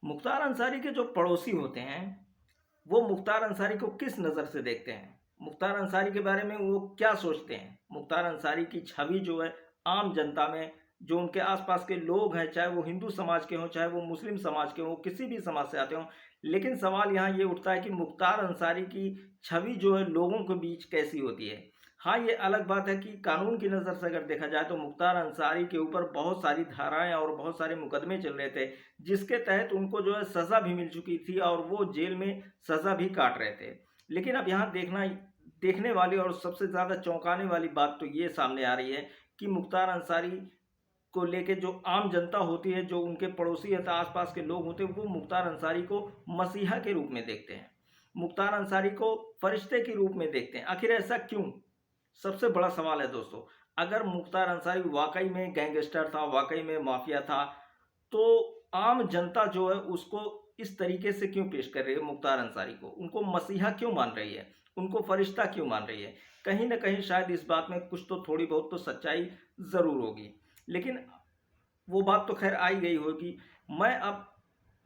मुख्तार अंसारी के जो पड़ोसी होते हैं वो मुख्तार अंसारी को किस नज़र से देखते हैं, मुख्तार अंसारी के बारे में वो क्या सोचते हैं। मुख्तार अंसारी की छवि जो है आम जनता में, जो उनके आसपास के लोग हैं, चाहे वो हिंदू समाज के हों, चाहे वो मुस्लिम समाज के हों, किसी भी समाज से आते हों, लेकिन सवाल यहाँ ये उठता है कि मुख्तार अंसारी की छवि जो है लोगों के बीच कैसी होती है। हाँ, ये अलग बात है कि कानून की नज़र से अगर देखा जाए तो मुख्तार अंसारी के ऊपर बहुत सारी धाराएं और बहुत सारे मुकदमे चल रहे थे, जिसके तहत उनको जो है सज़ा भी मिल चुकी थी और वो जेल में सज़ा भी काट रहे थे। लेकिन अब यहाँ देखने वाली और सबसे ज़्यादा चौंकाने वाली बात तो ये सामने आ रही है कि मुख्तार अंसारी को लेके जो आम जनता होती है, जो उनके पड़ोसी या आसपास के लोग होते हैं, वो मुख्तार अंसारी को मसीहा के रूप में देखते हैं, मुख्तार अंसारी को फरिश्ते के रूप में देखते हैं। आखिर ऐसा क्यों? सबसे बड़ा सवाल है दोस्तों। अगर मुख्तार अंसारी वाकई में गैंगस्टर था, वाकई में माफिया था, तो आम जनता जो है उसको इस तरीके से क्यों पेश कर रही है मुख्तार अंसारी को? उनको मसीहा क्यों मान रही है? उनको फरिश्ता क्यों मान रही है? कहीं ना कहीं शायद इस बात में कुछ तो थोड़ी बहुत तो सच्चाई ज़रूर होगी, लेकिन वो बात तो खैर आई गई होगी। मैं अब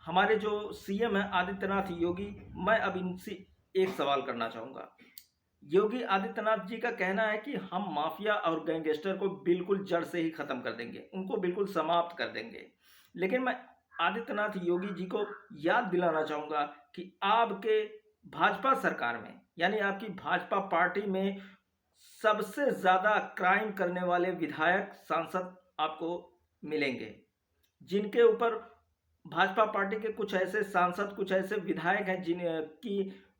हमारे जो सीएम हैं आदित्यनाथ योगी, मैं अब इनसे एक सवाल करना चाहूँगा। योगी आदित्यनाथ जी का कहना है कि हम माफिया और गैंगस्टर को बिल्कुल जड़ से ही खत्म कर देंगे, उनको बिल्कुल समाप्त कर देंगे। लेकिन मैं आदित्यनाथ योगी जी को याद दिलाना चाहूँगा कि आपके भाजपा सरकार में, यानी आपकी भाजपा पार्टी में सबसे ज़्यादा क्राइम करने वाले विधायक, सांसद आपको मिलेंगे, जिनके ऊपर भाजपा पार्टी के कुछ ऐसे सांसद, कुछ ऐसे विधायक हैं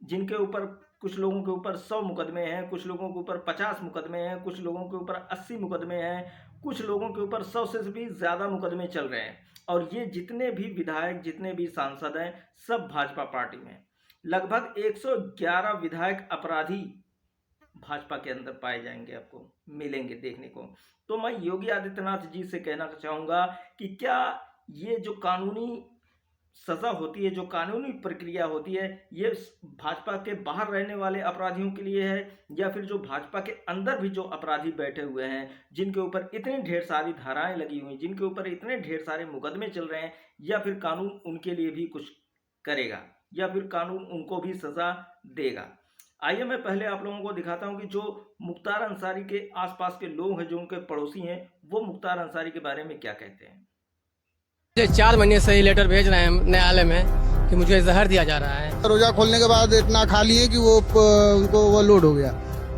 जिनके ऊपर, कुछ लोगों के ऊपर 100 मुकदमे हैं, कुछ लोगों के ऊपर 50 मुकदमे हैं, कुछ लोगों के ऊपर 80 मुकदमे हैं, कुछ लोगों के ऊपर 100 से भी ज़्यादा मुकदमे चल रहे हैं। और ये जितने भी विधायक, जितने भी सांसद हैं, सब भाजपा पार्टी में। लगभग 111 विधायक अपराधी भाजपा के अंदर पाए जाएंगे, आपको मिलेंगे देखने को। तो मैं योगी आदित्यनाथ जी से कहना चाहूँगा कि क्या ये जो कानूनी सज़ा होती है, जो कानूनी प्रक्रिया होती है, ये भाजपा के बाहर रहने वाले अपराधियों के लिए है, या फिर जो भाजपा के अंदर भी जो अपराधी बैठे हुए हैं, जिनके ऊपर इतनी ढेर सारी धाराएं लगी हुई, जिनके ऊपर इतने ढेर सारे मुकदमे चल रहे हैं, या फिर कानून उनके लिए भी कुछ करेगा, या फिर कानून उनको भी सज़ा देगा। आइए मैं पहले आप लोगों को दिखाता हूं कि जो मुख्तार अंसारी के आसपास के लोग हैं, जो उनके पड़ोसी हैं, वो मुख्तार अंसारी के बारे में क्या कहते हैं। 4 महीने से ही लेटर भेज रहे हैं न्यायालय में कि मुझे जहर दिया जा रहा है। रोजा खोलने के बाद इतना खा लिए कि वो उनको ओवरलोड हो गया।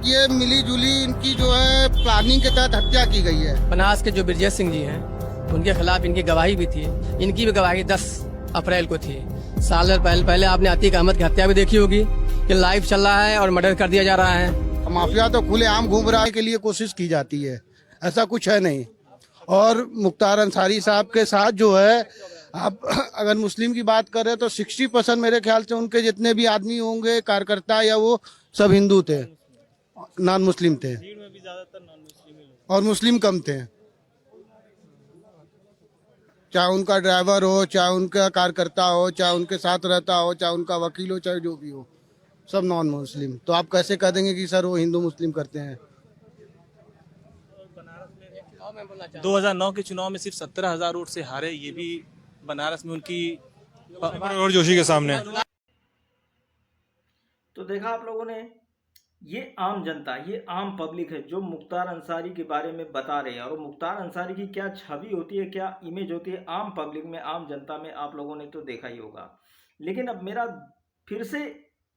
ये मिली जुली इनकी जो है प्लानिंग के तहत हत्या की गई है। बनास के जो ब्रजेश सिंह जी हैं, उनके खिलाफ इनकी गवाही भी थी। इनकी भी गवाही 10 अप्रैल को थी। साल पहले आपने अतीक अहमद की हत्या भी देखी होगी कि लाइव चल रहा है और मर्डर कर दिया जा रहा है। माफिया तो खुलेआम घूम रहा है के लिए कोशिश की जाती है, ऐसा कुछ है नहीं। और मुख्तार अंसारी साहब के साथ जो है, आप अगर मुस्लिम की बात करें तो 60% मेरे ख्याल से उनके जितने भी आदमी होंगे, कार्यकर्ता, या वो सब हिंदू थे, नॉन मुस्लिम थे, और मुस्लिम कम थे। चाहे उनका ड्राइवर हो, चाहे उनका कार्यकर्ता हो, चाहे उनके साथ रहता हो, चाहे उनका वकील हो, चाहे जो भी हो, सब नॉन मुस्लिम। तो आप कैसे कह देंगे कि सर वो हिंदू मुस्लिम करते हैं? 2009 के चुनाव में सिर्फ 17,000 वोट से हारे, ये भी बनारस में उनकी और जोशी के सामने। तो देखा आप लोगों ने, ये आम जनता, ये आम पब्लिक है जो मुख्तार अंसारी के बारे में बता रहे हैं, और मुख्तार अंसारी की क्या छवि होती है, क्या इमेज होती है आम पब्लिक में, आम जनता में, आप लोगों ने तो देखा ही होगा। लेकिन अब मेरा फिर से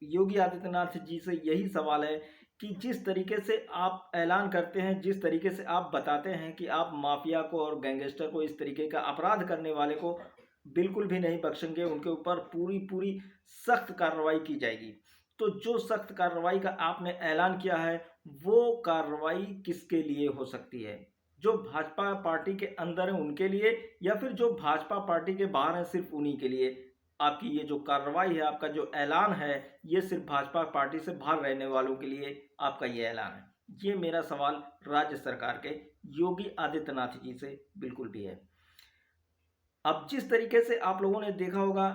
योगी आदित्यनाथ जी से यही सवाल है कि जिस तरीके से आप ऐलान करते हैं, जिस तरीके से आप बताते हैं कि आप माफिया को और गैंगस्टर को, इस तरीके का अपराध करने वाले को बिल्कुल भी नहीं बख्शेंगे, उनके ऊपर पूरी सख्त कार्रवाई की जाएगी। तो जो सख्त कार्रवाई का आपने ऐलान किया है, वो कार्रवाई किसके लिए हो सकती है? जो भाजपा पार्टी के अंदर है उनके लिए, या फिर जो भाजपा पार्टी के बाहर है सिर्फ उन्हीं के लिए? आपकी ये जो कार्रवाई है, आपका जो ऐलान है, ये सिर्फ भाजपा पार्टी से बाहर रहने वालों के लिए आपका ये ऐलान है? ये मेरा सवाल राज्य सरकार के योगी आदित्यनाथ जी से बिल्कुल भी है। अब जिस तरीके से आप लोगों ने देखा होगा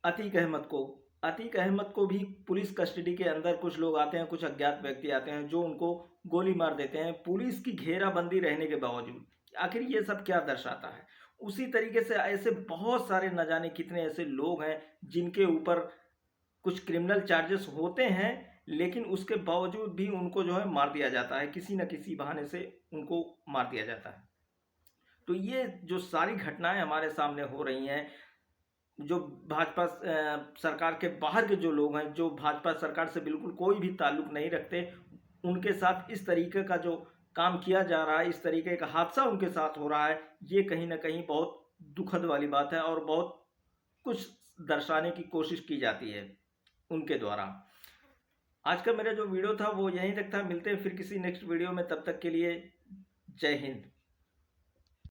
अतीक अहमद को भी पुलिस कस्टडी के अंदर कुछ लोग आते हैं, कुछ अज्ञात व्यक्ति आते हैं जो उनको गोली मार देते हैं, पुलिस की घेराबंदी रहने के बावजूद। आखिर ये सब क्या दर्शाता है? उसी तरीके से ऐसे बहुत सारे न जाने कितने ऐसे लोग हैं जिनके ऊपर कुछ क्रिमिनल चार्जेस होते हैं, लेकिन उसके बावजूद भी उनको जो है मार दिया जाता है, किसी न किसी बहाने से उनको मार दिया जाता है। तो ये जो सारी घटनाएं हमारे सामने हो रही हैं, जो भाजपा सरकार के बाहर के जो लोग हैं, जो भाजपा सरकार से बिल्कुल कोई भी ताल्लुक नहीं रखते, उनके साथ इस तरीके का जो काम किया जा रहा है, इस तरीके का हादसा उनके साथ हो रहा है, ये कहीं ना कहीं बहुत दुखद वाली बात है और बहुत कुछ दर्शाने की कोशिश की जाती है उनके द्वारा। आज का मेरा जो वीडियो था वो यहीं तक था। मिलते हैं फिर किसी नेक्स्ट वीडियो में, तब तक के लिए जय हिंद।